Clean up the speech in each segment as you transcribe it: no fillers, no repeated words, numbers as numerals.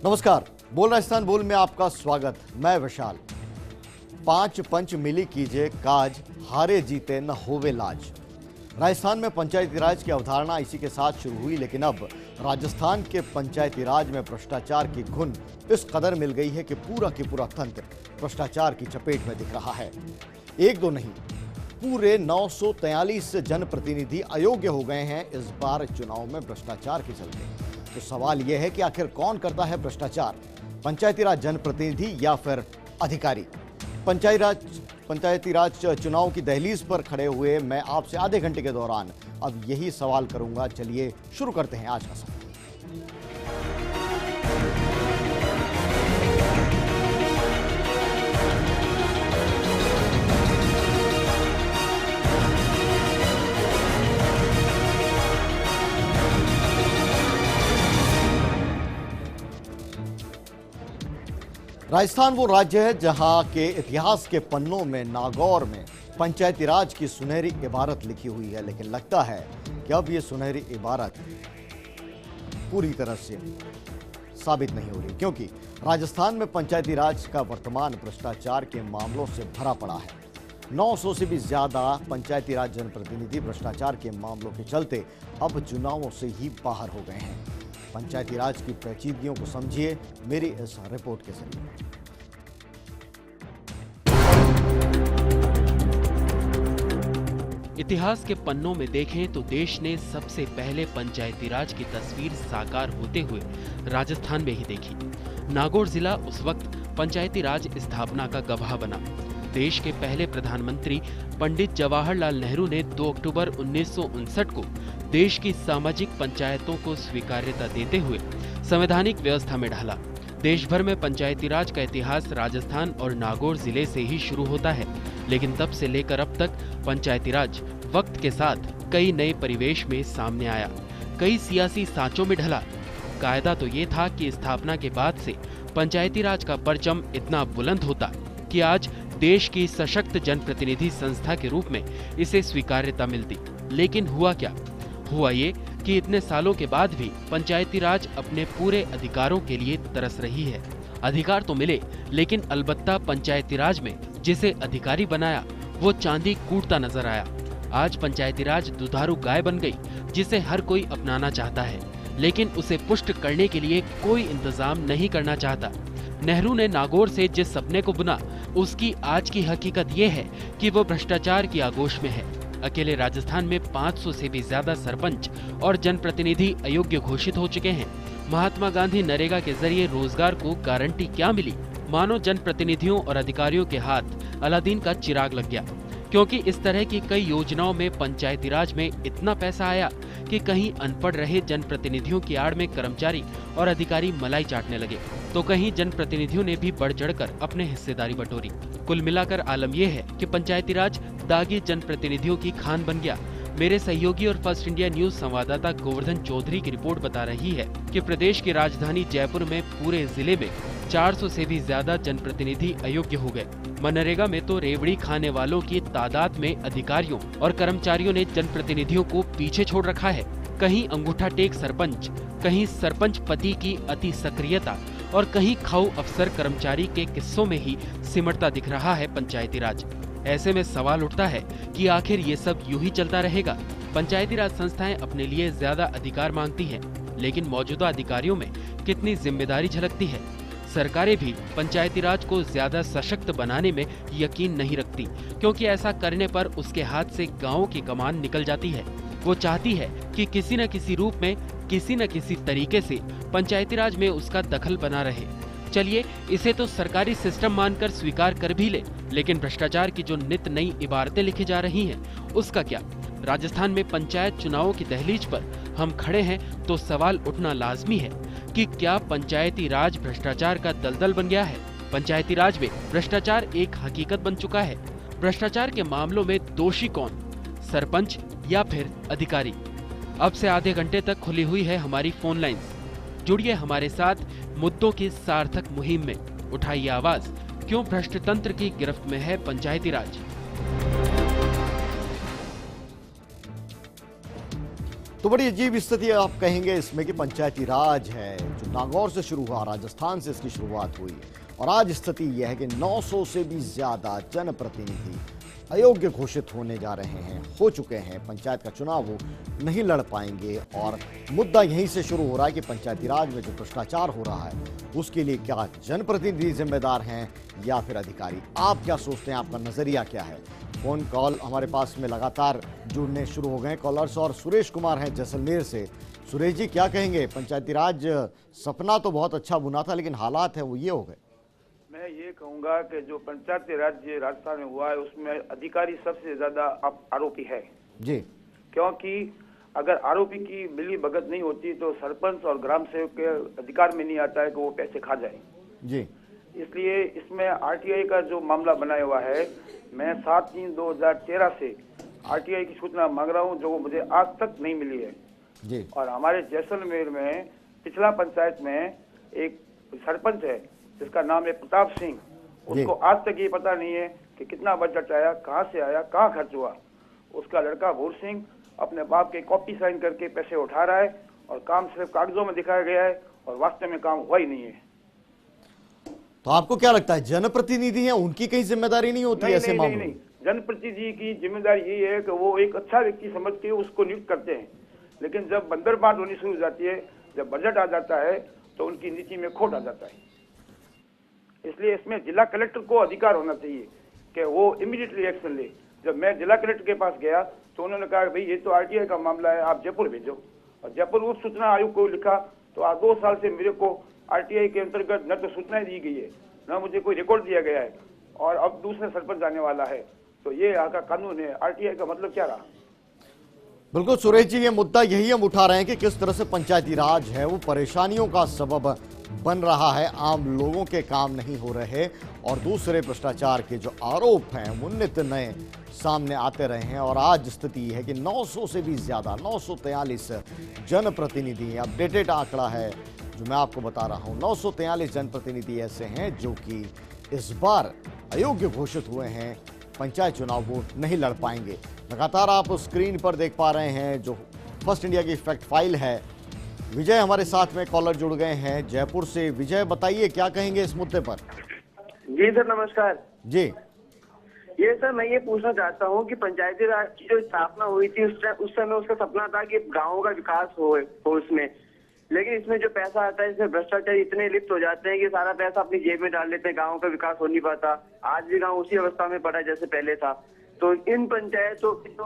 नमस्कार, बोल राजस्थान बोल में आपका स्वागत। मैं विशाल। 5 पंच मिली कीजिए काज, हारे जीते न होवे लाज। राजस्थान में पंचायती राज की अवधारणा इसी के साथ शुरू हुई, लेकिन अब राजस्थान के पंचायती राज में भ्रष्टाचार की घुन इस कदर मिल गई है कि पूरा तंत्र भ्रष्टाचार की चपेट में दिख रहा है। एक दो नहीं, पूरे 943 जनप्रतिनिधि अयोग्य हो गए हैं इस बार चुनाव में भ्रष्टाचार के चलते। तो सवाल यह है कि आखिर कौन करता है भ्रष्टाचार, पंचायती राज जनप्रतिनिधि या फिर अधिकारी? पंचायती राज चुनाव की दहलीज पर खड़े हुए मैं आपसे आधे घंटे के दौरान अब यही सवाल करूंगा। चलिए शुरू करते हैं आज का सवाल। राजस्थान वो राज्य है जहां के इतिहास के पन्नों में नागौर में पंचायती राज की सुनहरी इबारत लिखी हुई है, लेकिन लगता है कि अब ये सुनहरी इबारत पूरी तरह से साबित नहीं हो रही, क्योंकि राजस्थान में पंचायती राज का वर्तमान भ्रष्टाचार के मामलों से भरा पड़ा है। 900 से भी ज्यादा पंचायती राज जनप्रतिनिधि भ्रष्टाचार के मामलों के चलते अब चुनावों से ही बाहर हो गए हैं। पंचायती राज की पेचीदगियों को समझिए मेरी इस रिपोर्ट के जरिए। इतिहास के पन्नों में देखें तो देश ने सबसे पहले पंचायती राज की तस्वीर साकार होते हुए राजस्थान में ही देखी। नागौर जिला उस वक्त पंचायती राज स्थापना का गवाह बना। देश के पहले प्रधानमंत्री पंडित जवाहरलाल नेहरू ने 2 अक्टूबर 1959 को देश की सामाजिक पंचायतों को स्वीकार्यता देते हुए संवैधानिक व्यवस्था में ढाला। देश भर में पंचायती राज का इतिहास राजस्थान और नागौर जिले से ही शुरू होता है, लेकिन तब से लेकर अब तक पंचायती राज वक्त के साथ कई नए परिवेश में सामने आया, कई सियासी सांचों में ढला। कायदा तो ये था कि स्थापना के बाद से पंचायती राज का परचम इतना बुलंद होता कि आज देश की सशक्त जनप्रतिनिधि संस्था के रूप में इसे स्वीकार्यता मिलती। लेकिन हुआ क्या? हुआ ये कि इतने सालों के बाद भी पंचायती राज अपने पूरे अधिकारों के लिए तरस रही है। अधिकार तो मिले, लेकिन अलबत्ता पंचायती राज में जिसे अधिकारी बनाया वो चांदी कूटता नजर आया। आज पंचायती राज दुधारू गाय बन गई, जिसे हर कोई अपनाना चाहता है, लेकिन उसे पुष्ट करने के लिए कोई इंतजाम नहीं करना चाहता। नेहरू ने नागौर से जिस सपने को बुना, उसकी आज की हकीकत ये है कि वो भ्रष्टाचार की आगोश में है। अकेले राजस्थान में 500 से भी ज्यादा सरपंच और जनप्रतिनिधि अयोग्य घोषित हो चुके हैं। महात्मा गांधी नरेगा के जरिए रोजगार को गारंटी क्या मिली? मानो जनप्रतिनिधियों और अधिकारियों के हाथ अलादीन का चिराग लग गया, क्योंकि इस तरह की कई योजनाओं में पंचायती राज में इतना पैसा आया कि कहीं अनपढ़ रहे जनप्रतिनिधियों की आड़ में कर्मचारी और अधिकारी मलाई चाटने लगे, तो कहीं जनप्रतिनिधियों ने भी बढ़ चढ़कर अपने हिस्सेदारी बटोरी। कुल मिलाकर आलम यह है कि पंचायती राज दागी जनप्रतिनिधियों की खान बन गया। मेरे सहयोगी और फर्स्ट इंडिया न्यूज संवाददाता गोवर्धन चौधरी की रिपोर्ट बता रही है कि प्रदेश की राजधानी जयपुर में पूरे जिले में 400 से भी ज्यादा जनप्रतिनिधि अयोग्य हो गए। मनरेगा में तो रेवड़ी खाने वालों की तादाद में अधिकारियों और कर्मचारियों ने जनप्रतिनिधियों को पीछे छोड़ रखा है। कहीं अंगूठा टेक सरपंच, कहीं सरपंच पति की अति सक्रियता और कहीं खाऊ अफसर कर्मचारी के किस्सों में ही सिमटता दिख रहा है पंचायती राज। ऐसे में सवाल उठता है कि आखिर ये सब यूं ही चलता रहेगा? पंचायती राज संस्थाएं अपने लिए ज्यादा अधिकार मांगती हैं, लेकिन मौजूदा अधिकारियों में कितनी जिम्मेदारी झलकती है? सरकारें भी पंचायती राज को ज्यादा सशक्त बनाने में यकीन नहीं रखती, क्योंकि ऐसा करने पर उसके हाथ से गाँव की कमान निकल जाती है। वो चाहती है कि किसी न किसी रूप में, किसी न किसी तरीके से पंचायती राज में उसका दखल बना रहे। चलिए इसे तो सरकारी सिस्टम मानकर स्वीकार कर भी ले, लेकिन भ्रष्टाचार की जो नित नई इबारतें लिखी जा रही हैं, उसका क्या? राजस्थान में पंचायत चुनावों की दहलीज पर हम खड़े हैं तो सवाल उठना लाजमी है कि क्या पंचायती राज भ्रष्टाचार का दलदल बन गया है? पंचायती राज में भ्रष्टाचार एक हकीकत बन चुका है। भ्रष्टाचार के मामलों में दोषी कौन, सरपंच या फिर अधिकारी? अब से आधे घंटे तक खुली हुई है हमारी फोन लाइन्स। जुड़िए हमारे साथ मुद्दों की सार्थक मुहिम में। उठाइए आवाज, क्यों भ्रष्ट तंत्र की गिरफ्त में है पंचायती राज? तो बड़ी अजीब स्थिति आप कहेंगे इसमें कि पंचायती राज है जो नागौर से शुरू हुआ, राजस्थान से इसकी शुरुआत हुई और आज स्थिति यह है कि 900 से भी ज्यादा जनप्रतिनिधि अयोग्य घोषित होने जा रहे हैं, हो चुके हैं। पंचायत का चुनाव वो नहीं लड़ पाएंगे और मुद्दा यहीं से शुरू हो रहा है कि पंचायती राज में जो भ्रष्टाचार हो रहा है उसके लिए क्या जनप्रतिनिधि जिम्मेदार हैं या फिर अधिकारी। आप क्या सोचते हैं, आपका नजरिया क्या है? फोन कॉल हमारे पास में लगातार जुड़ने शुरू हो गए कॉलर्स और सुरेश कुमार हैं जैसलमेर से। सुरेश जी, क्या कहेंगे? पंचायती राज सपना तो बहुत अच्छा बुना था लेकिन हालात है वो ये हो गए। मैं ये कहूंगा कि जो पंचायती राज राजस्थान में हुआ है उसमें अधिकारी सबसे ज्यादा आरोपी है जी, क्योंकि अगर आरोपी की मिली भगत नहीं होती तो सरपंच और ग्राम सेवक के अधिकार में नहीं आता है कि वो पैसे खा जाए जी। इसलिए इसमें आरटीआई का जो मामला बनाया हुआ है, मैं 7/3/2013 से आरटीआई की सूचना मांग रहा हूँ जो मुझे आज तक नहीं मिली है जी। और हमारे जैसलमेर में पिछला पंचायत में एक सरपंच है जिसका नाम है प्रताप सिंह, उसको आज तक ये पता नहीं है कि कितना बजट आया, कहाँ से आया, कहाँ खर्च हुआ। उसका लड़का भूर सिंह अपने बाप के कॉपी साइन करके पैसे उठा रहा है और काम सिर्फ कागजों में दिखाया गया है और वास्तव में काम हुआ ही नहीं है। तो आपको क्या लगता है जनप्रतिनिधि हैं, उनकी कहीं जिम्मेदारी नहीं होती ऐसे मामलों में? जनप्रतिनिधि की जिम्मेदारी यही है कि वो एक अच्छा व्यक्ति समझ के उसको नियुक्त करते हैं, लेकिन जब बंदरबांट होनी शुरू हो जाती है, जब बजट आ जाता है तो उनकी नीति में खोट आ जाता है। इसलिए इसमें जिला कलेक्टर को अधिकार होना चाहिए कि वो इमीडिएटली एक्शन ले। जब मैं जिला कलेक्टर के पास गया तो उन्होंने कहा भाई ये तो आरटीआई का मामला है, आप जयपुर भेजो, और जयपुर उप सूचना आयोग को लिखा तो आज 2 साल से मेरे को आरटीआई के अंतर्गत न तो सूचनाएं दी गई है न मुझे कोई रिकॉर्ड दिया गया है और अब दूसरा सरपंच आने वाला है। तो ये यहाँ का कानून है, आरटीआई का मतलब क्या रहा? बिल्कुल सुरेश जी, ये मुद्दा यही हम उठा रहे हैं कि किस तरह से पंचायती राज है वो परेशानियों का सबब बन रहा है, आम लोगों के काम नहीं हो रहे और दूसरे भ्रष्टाचार के जो आरोप हैं वो नित्य नए सामने आते रहे हैं। और आज स्थिति है कि 900 से भी ज्यादा 943 जनप्रतिनिधि, अपडेटेड आंकड़ा है जो मैं आपको बता रहा हूं, 943 जनप्रतिनिधि ऐसे हैं जो कि इस बार अयोग्य घोषित हुए हैं, पंचायत चुनाव वो नहीं लड़ पाएंगे। लगातार आप स्क्रीन पर देख पा रहे हैं जो फर्स्ट इंडिया की फैक्ट फाइल है। विजय हमारे साथ में कॉलर जुड़ गए हैं जयपुर से। विजय, बताइए क्या कहेंगे इस मुद्दे पर? जी सर, नमस्कार जी। ये सर मैं ये पूछना चाहता हूँ कि पंचायती राज की जो स्थापना हुई थी उस समय उसका सपना था कि गाँव का विकास हो उसमें, लेकिन इसमें जो पैसा आता है इसमें भ्रष्टाचार इतने लिप्त हो जाते हैं कि सारा पैसा अपनी जेब में डाल लेते हैं, गाँव का विकास हो नहीं पाता। आज भी गाँव उसी अवस्था में पड़ा जैसे पहले था। तो इन पंचायतों की तो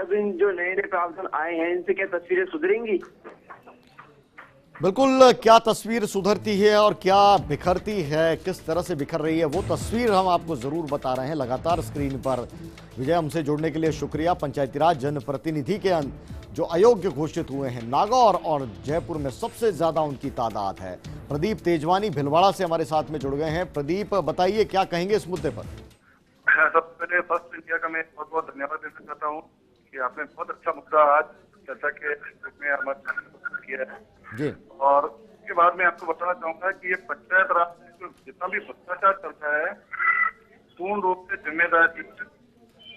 अभी जो नए नए प्रावधान आए हैं इनसे क्या तस्वीरें सुधरेंगी? बिल्कुल, क्या तस्वीर सुधरती है और क्या बिखरती है, किस तरह से बिखर रही है वो तस्वीर हम आपको जरूर बता रहे हैं लगातार स्क्रीन पर। विजय, हमसे जुड़ने के लिए शुक्रिया। पंचायती राज जनप्रतिनिधि के जो अयोग्य घोषित हुए हैं नागौर और जयपुर में सबसे ज्यादा उनकी तादाद है। प्रदीप तेजवानी भिलवाड़ा से हमारे साथ में जुड़ गए हैं। प्रदीप, बताइए क्या कहेंगे इस मुद्दे पर? सबसे पहले फर्स्ट इंडिया का मैं बहुत बहुत धन्यवाद देना चाहता हूँ कि आपने बहुत अच्छा मुद्दा आज चर्चा के में हमारे किया है जी। और उसके बाद मैं आपको बताना चाहूंगा कि ये पंचायत राज में जो जितना भी भ्रष्टाचार चलता है पूर्ण रूप से जिम्मेदारी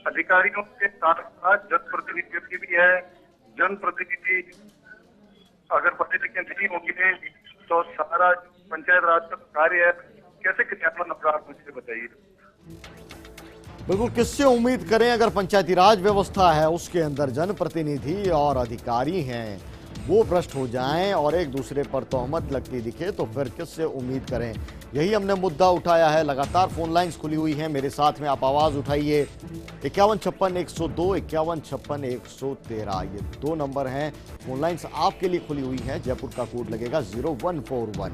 अधिकारियों के साथ साथ जनप्रतिनिधियों की भी है। जनप्रतिनिधि अगर पढ़े लिखे नहीं होंगे तो सारा पंचायत राज का कार्य है कैसे क्रियान्वयन होगा, आप मुझे बताइए। बिल्कुल, किससे उम्मीद करें अगर पंचायती राज व्यवस्था है उसके अंदर जनप्रतिनिधि और अधिकारी हैं वो भ्रष्ट हो जाएं और एक दूसरे पर तोहमत लगती दिखे तो फिर किससे उम्मीद करें? यही हमने मुद्दा उठाया है। लगातार फोन लाइंस खुली हुई हैं, मेरे साथ में आप आवाज उठाइए। 5156-102, 5156-113 ये 2 नंबर हैं। फोन लाइंस आपके लिए खुली हुई हैं। जयपुर का कोड लगेगा 0141।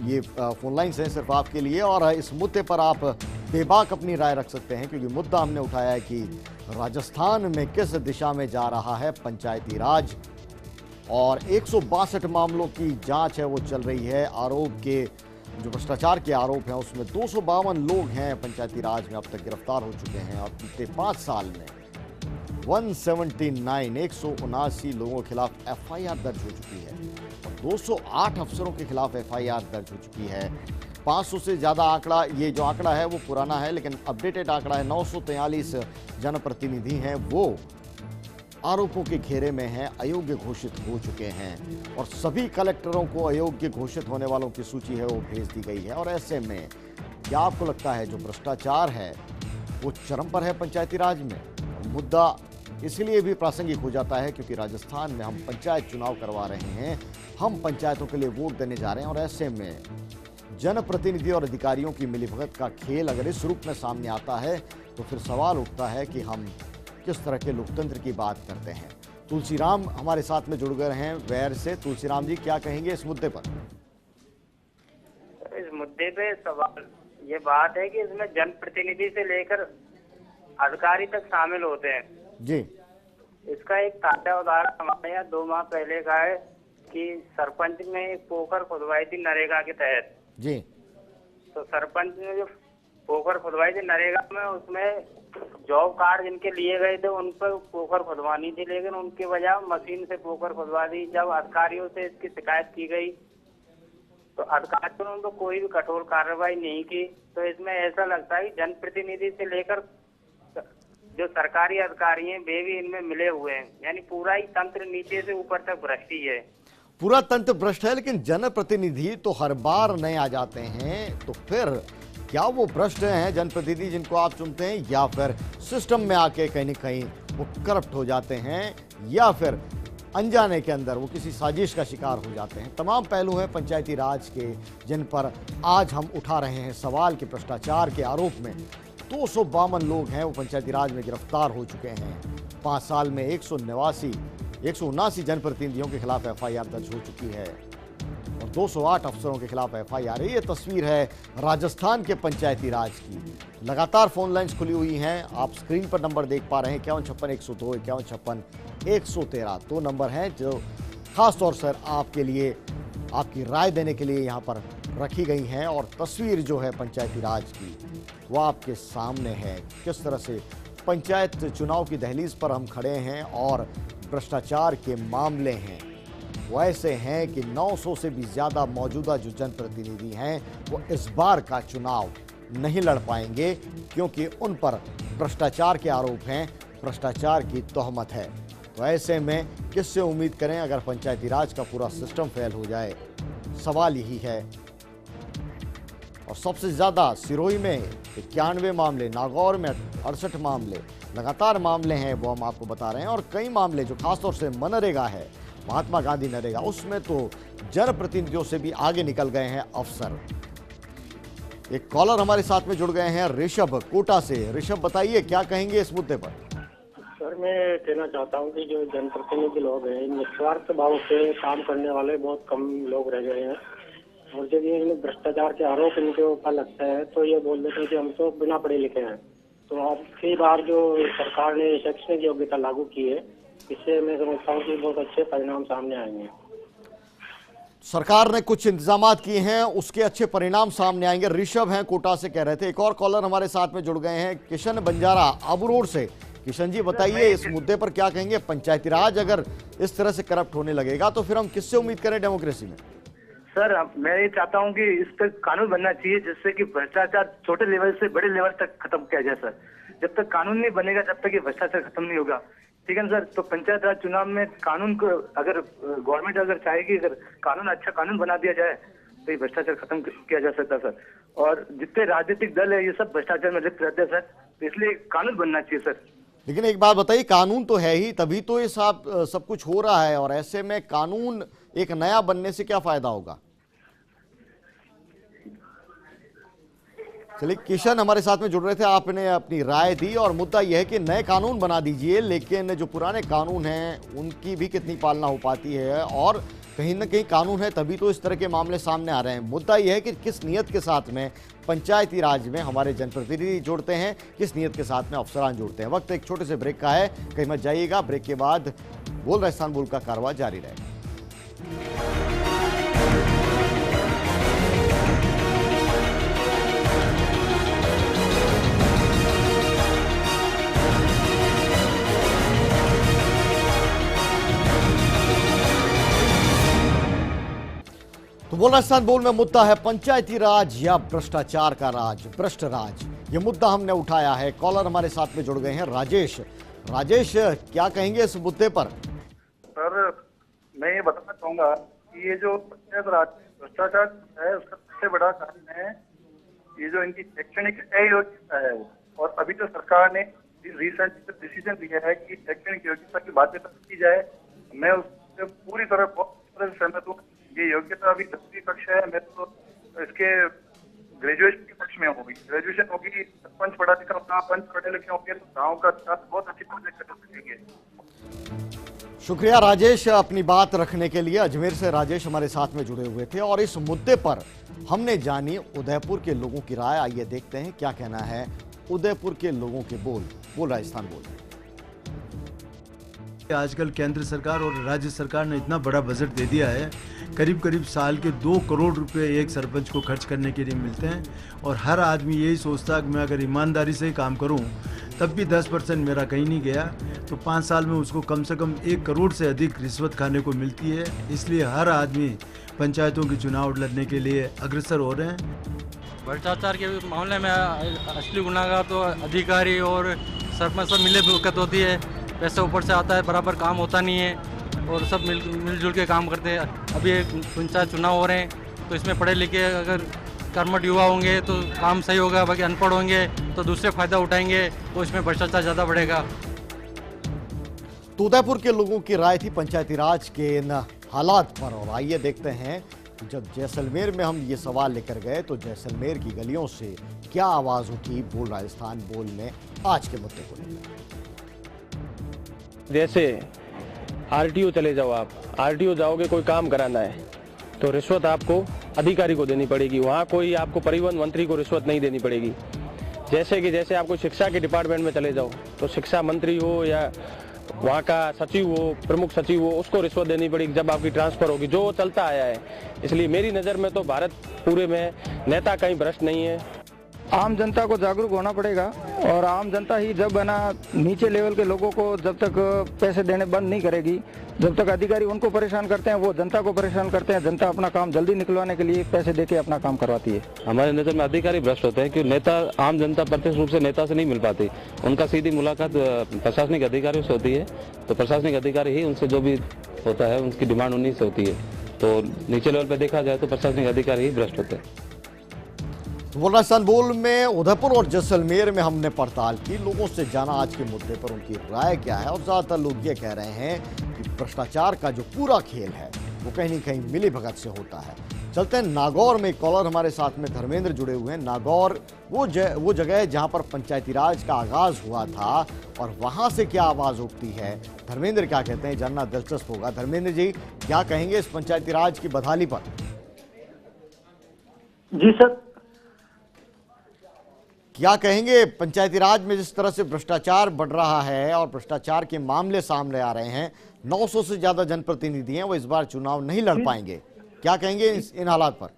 ये फोन लाइंस हैं सिर्फ आपके लिए और इस मुद्दे पर आप बेबाक अपनी राय रख सकते हैं क्योंकि मुद्दा हमने उठाया है कि राजस्थान में किस दिशा में जा रहा है पंचायती राज और 162 मामलों की जांच है वो चल रही है। आरोप के जो भ्रष्टाचार के आरोप हैं उसमें 252 लोग हैं पंचायती राज में अब तक गिरफ्तार हो चुके हैं और पिछले 5 साल में 179 लोगों के खिलाफ एफआईआर दर्ज हो चुकी है और 208 अफसरों के खिलाफ एफआईआर दर्ज हो चुकी है। 500 से ज़्यादा आंकड़ा, ये जो आंकड़ा है वो पुराना है लेकिन अपडेटेड आंकड़ा है 943 जनप्रतिनिधि हैं वो आरोपों के घेरे में हैं, अयोग्य घोषित हो चुके हैं और सभी कलेक्टरों को अयोग्य घोषित होने वालों की सूची है वो भेज दी गई है। और ऐसे में क्या आपको लगता है जो भ्रष्टाचार है वो चरम पर है पंचायती राज में? मुद्दा इसलिए भी प्रासंगिक हो जाता है क्योंकि राजस्थान में हम पंचायत चुनाव करवा रहे हैं, हम पंचायतों के लिए वोट देने जा रहे हैं और ऐसे में जनप्रतिनिधि और अधिकारियों की मिलीभगत का खेल अगर इस रूप में सामने आता है तो फिर सवाल उठता है कि हम किस तरह के लोकतंत्र की बात करते हैं। तुलसीराम हमारे साथ में जुड़ गए हैं वैर से। तुलसीराम जी, क्या कहेंगे इस मुद्दे पर? इस मुद्दे पे सवाल ये बात है कि इसमें जनप्रतिनिधि से लेकर अधिकारी तक शामिल होते हैं जी। इसका एक ताजा उदाहरण हमारे यहाँ 2 माह पहले का है कि सरपंच ने एक पोखर खुदवाई थी नरेगा के तहत जी। तो सरपंच ने जो पोखर खुदवाई थी नरेगा में, उसमें जॉब कार्ड जिनके लिए गए थे उन पर पोखर खुदवानी थी, लेकिन उनके बजाय मशीन से पोखर खुदवा दी। जब अधिकारियों से इसकी शिकायत की गई तो अधिकारियों ने उनको कोई भी कठोर कार्रवाई नहीं की। तो इसमें ऐसा लगता है कि जनप्रतिनिधि से लेकर जो सरकारी अधिकारी हैं वे भी इनमें मिले हुए हैं, यानी पूरा ही तंत्र नीचे से ऊपर तक भ्रष्ट ही है। पूरा तंत्र भ्रष्ट है, लेकिन जनप्रतिनिधि तो हर बार नए आ जाते हैं, तो फिर क्या वो भ्रष्ट हैं जनप्रतिनिधि जिनको आप चुनते हैं, या फिर सिस्टम में आके कहीं न कहीं वो करप्ट हो जाते हैं, या फिर अनजाने के अंदर वो किसी साजिश का शिकार हो जाते हैं? तमाम पहलू हैं पंचायती राज के जिन पर आज हम उठा रहे हैं सवाल के भ्रष्टाचार के आरोप में 252 लोग हैं वो पंचायती राज में गिरफ्तार हो चुके हैं। 5 साल में 179 जनप्रतिनिधियों के खिलाफ एफआईआर दर्ज हो चुकी है और 208 अफसरों के खिलाफ एफआईआर है। ये तस्वीर है राजस्थान के पंचायती राज की। लगातार फोन लाइन्स खुली हुई हैं, आप स्क्रीन पर नंबर देख पा रहे हैं 5156 102 5156 113। 2 नंबर हैं जो खास तौर से आपके लिए आपकी राय देने के लिए यहाँ पर रखी गई हैं। और तस्वीर जो है पंचायती राज की वो आपके सामने है, किस तरह से पंचायत चुनाव की दहलीज पर हम खड़े हैं और भ्रष्टाचार के मामले हैं वो ऐसे हैं कि 900 से भी ज़्यादा मौजूदा जो जनप्रतिनिधि हैं वो इस बार का चुनाव नहीं लड़ पाएंगे क्योंकि उन पर भ्रष्टाचार के आरोप हैं, भ्रष्टाचार की तोहमत है। तो ऐसे में किससे उम्मीद करें अगर पंचायती राज का पूरा सिस्टम फेल हो जाए? सवाल यही है। और सबसे ज़्यादा सिरोही में 91 मामले, नागौर में 68 मामले, लगातार मामले हैं वो हम आपको बता रहे हैं। और कई मामले जो खासतौर से मनरेगा है, महात्मा गांधी नरेगा, उसमें तो जनप्रतिनिधियों से भी आगे निकल गए हैं अफसर। एक कॉलर हमारे साथ में जुड़ गए हैं ऋषभ कोटा से। ऋषभ, बताइए क्या कहेंगे इस मुद्दे पर? सर, मैं कहना चाहता हूं कि जो जनप्रतिनिधि लोग हैं निस्वार्थ भाव से काम करने वाले बहुत कम लोग रह गए हैं और जब ये भ्रष्टाचार के आरोप इनके ऊपर लगता है तो ये बोल देते हैं कि हम तो बिना पढ़े लिखे हैं। तो अब कई बार जो सरकार ने शैक्षणिक योग्यता लागू की है, इससे मैं समझता हूँ कि बहुत अच्छे परिणाम सामने आएंगे। सरकार ने कुछ इंतजामात किए हैं, उसके अच्छे परिणाम सामने आएंगे। ऋषभ हैं कोटा से कह रहे थे। एक और कॉलर हमारे साथ में जुड़ गए हैं किशन बंजारा आबू रोड से। किशन जी, बताइए इस मुद्दे पर क्या कहेंगे? पंचायती राज अगर इस तरह से करप्ट होने लगेगा तो फिर हम किससे उम्मीद करें डेमोक्रेसी में? सर, मैं ये चाहता हूँ कि इस पर कानून बनना चाहिए जिससे कि भ्रष्टाचार छोटे लेवल से बड़े लेवल तक खत्म किया जाए। सर, जब तक कानून नहीं बनेगा तब तक ये भ्रष्टाचार खत्म नहीं होगा। ठीक है ना सर? तो पंचायत राज चुनाव में कानून को अगर गवर्नमेंट अगर चाहेगी, अगर कानून अच्छा कानून बना दिया जाए तो ये भ्रष्टाचार खत्म किया जा सकता है सर। और जितने राजनीतिक दल है ये सब भ्रष्टाचार में लिप्त रहते हैं सर, तो इसलिए कानून बनना चाहिए सर। लेकिन एक बात बताइए, कानून तो है ही, तभी तो ये सब कुछ हो रहा है और ऐसे में कानून एक नया बनने से क्या फायदा होगा? चलिए, किशन हमारे साथ में जुड़ रहे थे, आपने अपनी राय दी और मुद्दा यह है कि नए कानून बना दीजिए, लेकिन जो पुराने कानून हैं उनकी भी कितनी पालना हो पाती है? और कहीं ना कहीं कानून है तभी तो इस तरह के मामले सामने आ रहे हैं। मुद्दा यह है कि किस नीयत के साथ में पंचायती राज में हमारे जनप्रतिनिधि जुड़ते हैं, किस नीयत के साथ में अफसरान जुड़ते हैं। वक्त एक छोटे से ब्रेक का है, कहीं मत जाइएगा। ब्रेक के बाद बोल राजस्थान बोल का कारवां जारी रहेगा। तो बोल राजस्थान बोल में मुद्दा है पंचायती राज या भ्रष्टाचार का राज, भ्रष्ट राज। ये मुद्दा हमने उठाया है। कॉलर हमारे साथ में जुड़ गए हैं राजेश। राजेश, क्या कहेंगे इस मुद्दे पर? सर, मैं ये बताना चाहूंगा कि ये जो पंचायत राज भ्रष्टाचार है उसका सबसे बड़ा कारण है ये जो इनकी शैक्षणिक अयोग्यता है। और अभी तो सरकार ने रिसेंट डिसीजन लिया है कि शैक्षणिक योग्यता की बाध्यता की जाए। मैं उससे पूरी तरह सहमत हूँ। ये योग्यता अभी 10वीं कक्षा है, मैं तो इसके ग्रेजुएशन के पक्ष में होगी। ग्रेजुएशन होगी, पंच पढ़ा लिखा होगा, पंच पढ़े लिखे होंगे तो गाँव का विकास बहुत अच्छी तरह से कर सकेंगे। शुक्रिया राजेश, अपनी बात रखने के लिए। अजमेर से राजेश हमारे साथ में जुड़े हुए थे और इस मुद्दे पर हमने जानी उदयपुर के लोगों की राय। आइए देखते हैं क्या कहना है उदयपुर के लोगों के। बोल राजस्थान बोल। आजकल केंद्र सरकार और राज्य सरकार ने इतना बड़ा बजट दे दिया है, करीब करीब साल के 2 करोड़ रुपए एक सरपंच को खर्च करने के लिए मिलते हैं। और हर आदमी यही सोचता है कि मैं अगर ईमानदारी से काम करूं तब भी 10% मेरा कहीं नहीं गया, तो 5 साल में उसको कम से कम 1 करोड़ से अधिक रिश्वत खाने को मिलती है। इसलिए हर आदमी पंचायतों के चुनाव लड़ने के लिए अग्रसर हो रहे हैं। भ्रष्टाचार के मामले में असली गुनाहगार तो अधिकारी और सरपंच सब मिले भुगत होती है। पैसा ऊपर से आता है, बराबर काम होता नहीं है और सब मिलजुल के काम करते हैं। अभी पंचायत चुनाव हो रहे हैं तो इसमें पढ़े लिखे अगर कर्मठ युवा होंगे तो काम सही होगा, बाकी अनपढ़ होंगे तो दूसरे फायदा उठाएंगे तो इसमें भ्रष्टाचार ज़्यादा बढ़ेगा। तो उदयपुर के लोगों की राय थी पंचायती राज के इन हालात पर। और आइए देखते हैं जब जैसलमेर में हम ये सवाल लेकर गए तो जैसलमेर की गलियों से क्या आवाज उठी। बोल राजस्थान बोल में आज के मुद्दे को लेकर। जैसे आरटीओ चले जाओ, आप आरटीओ जाओगे कोई काम कराना है तो रिश्वत आपको अधिकारी को देनी पड़ेगी। वहाँ कोई आपको परिवहन मंत्री को रिश्वत नहीं देनी पड़ेगी। जैसे आपको शिक्षा के डिपार्टमेंट में चले जाओ तो शिक्षा मंत्री हो या वहाँ का सचिव हो, प्रमुख सचिव हो, उसको रिश्वत देनी पड़ेगी जब आपकी ट्रांसफर होगी, जो चलता आया है। इसलिए मेरी नज़र में तो भारत पूरे में नेता कहीं भ्रष्ट नहीं है। आम जनता को जागरूक होना पड़ेगा और आम जनता ही जब ना नीचे लेवल के लोगों को जब तक पैसे देने बंद नहीं करेगी, जब तक अधिकारी उनको परेशान करते हैं, वो जनता को परेशान करते हैं। जनता अपना काम जल्दी निकलवाने के लिए पैसे देके अपना काम करवाती है। हमारे नज़र में अधिकारी भ्रष्ट होते हैं कि नेता, आम जनता प्रत्यक्ष रूप से नेता से नहीं मिल पाती। उनका सीधी मुलाकात प्रशासनिक अधिकारियों से होती है, तो प्रशासनिक अधिकारी ही उनसे जो भी होता है उनकी डिमांड उन्हीं से होती है। तो नीचे लेवल पर देखा जाए तो प्रशासनिक अधिकारी ही भ्रष्ट होते हैं। बोल राजस्थान बोल में उदयपुर और जैसलमेर में हमने पड़ताल की, लोगों से जाना आज के मुद्दे पर उनकी राय क्या है। और ज्यादातर लोग ये कह रहे हैं कि भ्रष्टाचार का जो पूरा खेल है वो कहीं न कहीं मिली भगत से होता है। चलते हैं नागौर में। एक कॉलर हमारे साथ में धर्मेंद्र जुड़े हुए हैं। नागौर वो जगह है जहां पर पंचायती राज का आगाज हुआ था और वहां से क्या आवाज उठती है, धर्मेंद्र क्या कहते हैं, जानना दिलचस्प होगा। धर्मेंद्र जी, क्या कहेंगे इस पंचायती राज की बदहाली पर? जी सर, क्या कहेंगे पंचायती राज में जिस तरह से भ्रष्टाचार बढ़ रहा है और भ्रष्टाचार के मामले सामने आ रहे हैं, 900 से ज्यादा जनप्रतिनिधि हैं, वो इस बार चुनाव नहीं लड़ पाएंगे, क्या कहेंगे इन हालात पर?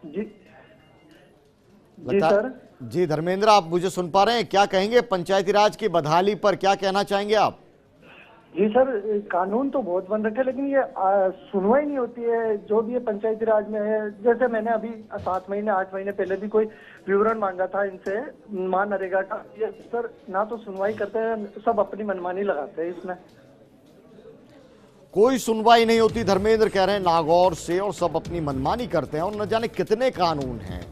जी सर। जी धर्मेंद्र, आप मुझे सुन पा रहे हैं? क्या कहेंगे पंचायती राज की बदहाली पर, क्या कहना चाहेंगे आप? जी सर, कानून तो बहुत बन रखे लेकिन ये सुनवाई नहीं होती है जो भी ये पंचायती राज में है। जैसे मैंने अभी 7 महीने 8 महीने पहले भी कोई विवरण मांगा था इनसे महानरेगा का, ये सर ना तो सुनवाई करते हैं, सब अपनी मनमानी लगाते हैं। इसमें कोई सुनवाई नहीं होती, धर्मेंद्र कह रहे हैं नागौर से, और सब अपनी मनमानी करते हैं। और न जाने कितने कानून हैं।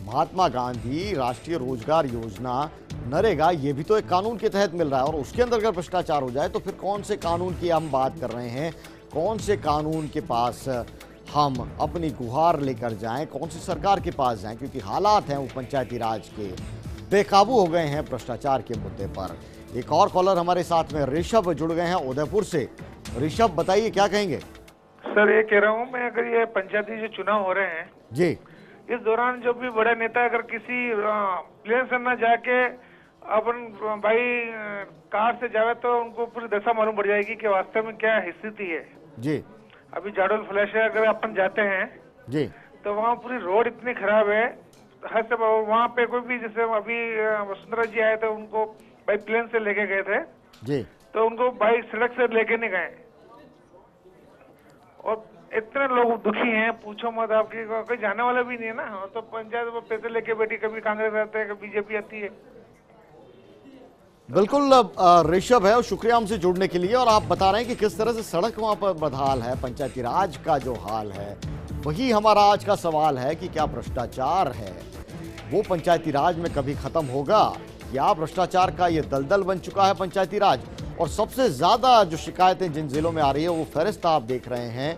महात्मा गांधी राष्ट्रीय रोजगार योजना, नरेगा, ये भी तो एक कानून के तहत मिल रहा है और उसके अंदर अगर भ्रष्टाचार हो जाए तो फिर कौन से कानून की हम बात कर रहे हैं? कौन से कानून के पास हम अपनी गुहार लेकर जाएं, कौन सी सरकार के पास जाएं? क्योंकि हालात हैं वो पंचायती राज के बेकाबू हो गए हैं भ्रष्टाचार के मुद्दे पर। एक और कॉलर हमारे साथ में ऋषभ जुड़ गए हैं उदयपुर से। ऋषभ, बताइए क्या कहेंगे? सर, ये कह रहा हूँ मैं, अगर ये पंचायती जो चुनाव हो रहे हैं जी, इस दौरान जो भी बड़े नेता अगर किसी प्लेन से न जाके अपन भाई कार से जावे तो उनको पूरी दशा मालूम पड़ जाएगी कि वास्तव में क्या स्थिति है। जी, अभी जाडोल फ्लैश है, अगर अपन जाते हैं जी तो वहाँ पूरी रोड इतनी खराब है, हर सब वहाँ पे कोई भी, जैसे अभी वसुंधरा जी आए थे, उनको भाई प्लेन से लेके गए थे जी, तो उनको भाई सड़क से लेके नहीं गए और इतने लोग दुखी हैं, पूछो मत। आपकी कोई जाने वाला भी नहीं है ना, तो पंचायत में पैसे लेके बैठी, कभी कांग्रेस आते हैं, कभी बीजेपी आती है। बिल्कुल ऋषभ है और शुक्रिया हमसे जुड़ने के लिए। और आप बता रहे हैं कि किस तरह से सड़क वहां पर बदहाल है, पंचायती राज का जो हाल है। वही हमारा आज का सवाल है कि क्या भ्रष्टाचार है वो पंचायती राज में कभी खत्म होगा, या भ्रष्टाचार का ये दलदल बन चुका है पंचायती राज। और सबसे ज्यादा जो शिकायतें जिन जिलों में आ रही है वो फहरिस्त आप देख रहे हैं।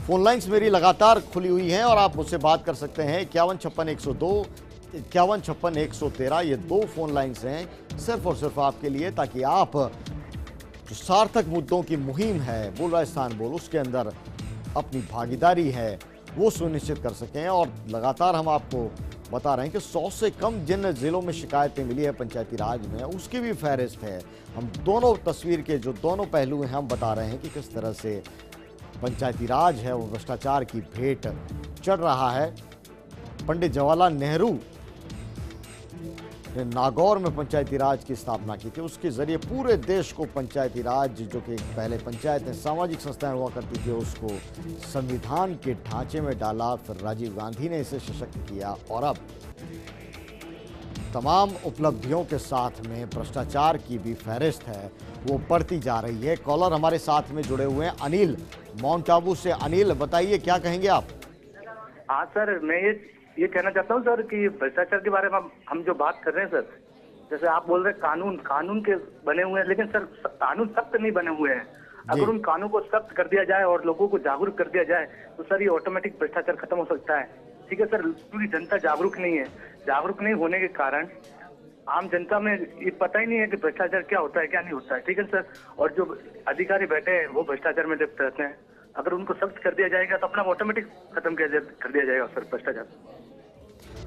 फोन लाइन्स मेरी लगातार खुली हुई हैं और आप मुझसे बात कर सकते हैं। 5156-102, 5156-113 ये 2 फोन लाइन्स हैं सिर्फ और सिर्फ आपके लिए, ताकि आप जो सार्थक मुद्दों की मुहिम है बोल राजस्थान बोल उसके अंदर अपनी भागीदारी है वो सुनिश्चित कर सकें। और लगातार हम आपको बता रहे हैं कि 100 से कम जिन जिलों में शिकायतें मिली है पंचायती राज में उसकी भी फहरिस्त है। हम दोनों तस्वीर के जो दोनों पहलू हैं हम बता रहे हैं कि किस तरह से पंचायती राज है वो भ्रष्टाचार की भेंट चढ़ रहा है। पंडित जवाहरलाल नेहरू ने नागौर में पंचायती राज की स्थापना की थी, उसके जरिए पूरे देश को पंचायती राज, जो कि पहले पंचायतें सामाजिक संस्थाएं हुआ करती थी, उसको संविधान के ढांचे में डाला। फिर राजीव गांधी ने इसे सशक्त किया और अब तमाम उपलब्धियों के साथ में भ्रष्टाचार की भी फहरिस्त है वो बढ़ती जा रही है। कॉलर हमारे साथ में जुड़े हुए हैं अनिल माउंट आबू से। अनिल बताइए क्या कहेंगे आप? हाँ सर, मैं ये कहना चाहता हूँ सर कि भ्रष्टाचार के बारे में हम जो बात कर रहे हैं सर, जैसे आप बोल रहे हैं कानून के बने हुए हैं, लेकिन सर कानून सख्त नहीं बने हुए हैं। अगर उन कानून को सख्त कर दिया जाए और लोगों को जागरूक कर दिया जाए तो सर ये ऑटोमेटिक भ्रष्टाचार खत्म हो सकता है। ठीक है सर, पूरी जनता जागरूक नहीं है। जागरूक नहीं होने के कारण आम जनता में ये पता ही नहीं है कि भ्रष्टाचार क्या होता है क्या नहीं होता है। ठीक है सर, और जो अधिकारी बैठे हैं वो भ्रष्टाचार में लिप्त रहते हैं। अगर उनको सख्त कर दिया जाएगा तो अपना ऑटोमेटिक खत्म कर दिया जाएगा सर भ्रष्टाचार।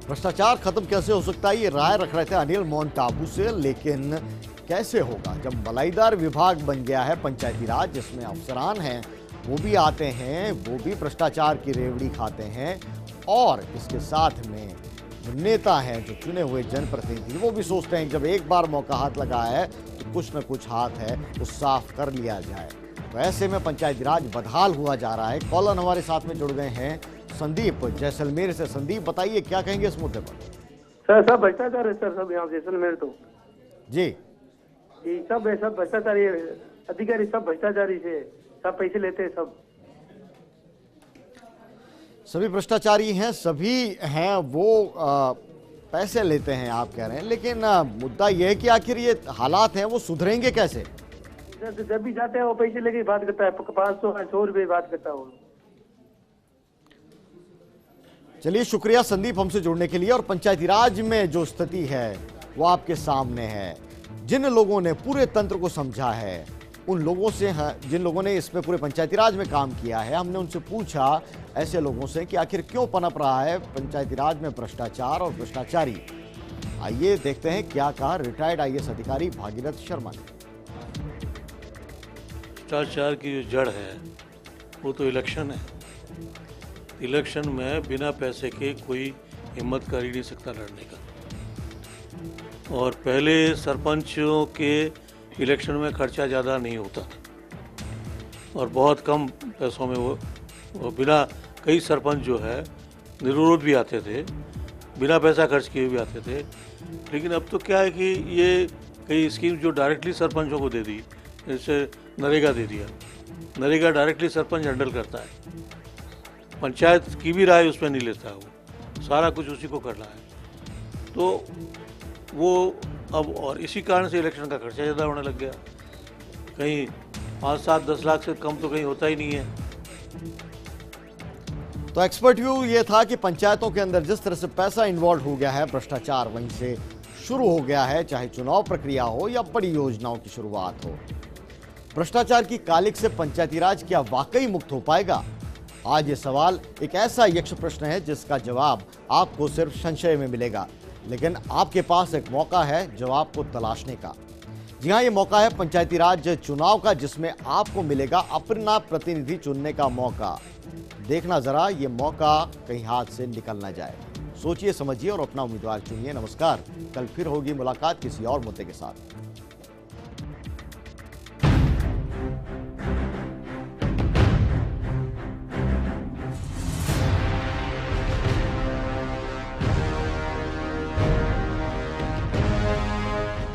भ्रष्टाचार खत्म कैसे हो सकता है ये राय रख रहे थे अनिल माउंट आबू से, लेकिन कैसे होगा जब मलाईदार विभाग बन गया है पंचायती राज, जिसमें अफसरान हैं वो भी आते हैं, वो भी भ्रष्टाचार की रेवड़ी खाते हैं, और इसके साथ में जो नेता हैं, जो चुने हुए जनप्रतिनिधि, वो भी सोचते हैं कि जब एक बार मौका हाथ लगा है तो कुछ न कुछ हाथ है वो साफ कर लिया जाए। तो ऐसे में पंचायती राज बदहाल हुआ जा रहा है। कॉलर हमारे साथ में जुड़ गए हैं संदीप जैसलमेर से। संदीप बताइए क्या कहेंगे इस मुद्दे पर? सर सब भ्रष्टाचार है सर, सब यहाँ जैसलमेर तो जी सब है, सब भ्रष्टाचारी अधिकारी, सब भ्रष्टाचारी से सब पैसे लेते हैं, सब सभी भ्रष्टाचारी हैं, सभी हैं वो पैसे लेते हैं आप कह रहे हैं। लेकिन मुद्दा यह है कि आखिर ये हालात हैं वो सुधरेंगे कैसे? जब भी जाते हैं वो पैसे लेके बात करता है, 500-100 रुपये बात करता है वो। चलिए शुक्रिया संदीप हमसे जुड़ने के लिए। और पंचायती राज में जो स्थिति है वो आपके सामने है। जिन लोगों ने पूरे तंत्र को समझा है, उन लोगों से जिन लोगों ने इसमें पूरे पंचायती राज में काम किया है, हमने उनसे पूछा ऐसे लोगों से कि आखिर क्यों पनप रहा है पंचायती राज में भ्रष्टाचार और भ्रष्टाचारी। आइए देखते हैं क्या कहा रिटायर्ड IAS अधिकारी भागीरथ शर्मा ने। भ्रष्टाचार की जो जड़ है वो तो इलेक्शन है। इलेक्शन में बिना पैसे के कोई हिम्मत कर ही नहीं सकता लड़ने का। और पहले सरपंचों के इलेक्शन में खर्चा ज़्यादा नहीं होता और बहुत कम पैसों में वो बिना, कई सरपंच जो है निरुद्ध भी आते थे, बिना पैसा खर्च किए भी आते थे। लेकिन अब तो क्या है कि ये कई स्कीम जो डायरेक्टली सरपंचों को दे दी, जैसे नरेगा दे दिया, नरेगा डायरेक्टली सरपंच हैंडल करता है, पंचायत की भी राय उसमें नहीं लेता है, वो सारा कुछ उसी को करना है। तो वो अब, और इसी कारण से इलेक्शन का खर्चा ज़्यादा होने लग गया। कहीं 5, 7, 10 लाख से कम तो कहीं होता ही नहीं है। तो एक्सपर्ट व्यू ये था कि पंचायतों के अंदर जिस तरह से पैसा इन्वॉल्व हो गया है, भ्रष्टाचार वहीं से शुरू हो गया है, चाहे चुनाव प्रक्रिया हो या बड़ी योजनाओं की शुरुआत हो। भ्रष्टाचार की कालिक से पंचायती राज क्या वाकई मुक्त हो पाएगा? आज ये सवाल एक ऐसा यक्ष प्रश्न है जिसका जवाब आपको सिर्फ संशय में मिलेगा, लेकिन आपके पास एक मौका है जवाब को तलाशने का। जी हाँ, ये मौका है पंचायती राज चुनाव का, जिसमें आपको मिलेगा अपना प्रतिनिधि चुनने का मौका। देखना जरा ये मौका कहीं हाथ से निकल ना जाए। सोचिए, समझिए और अपना उम्मीदवार चुनिए। नमस्कार, कल फिर होगी मुलाकात किसी और मुद्दे के साथ।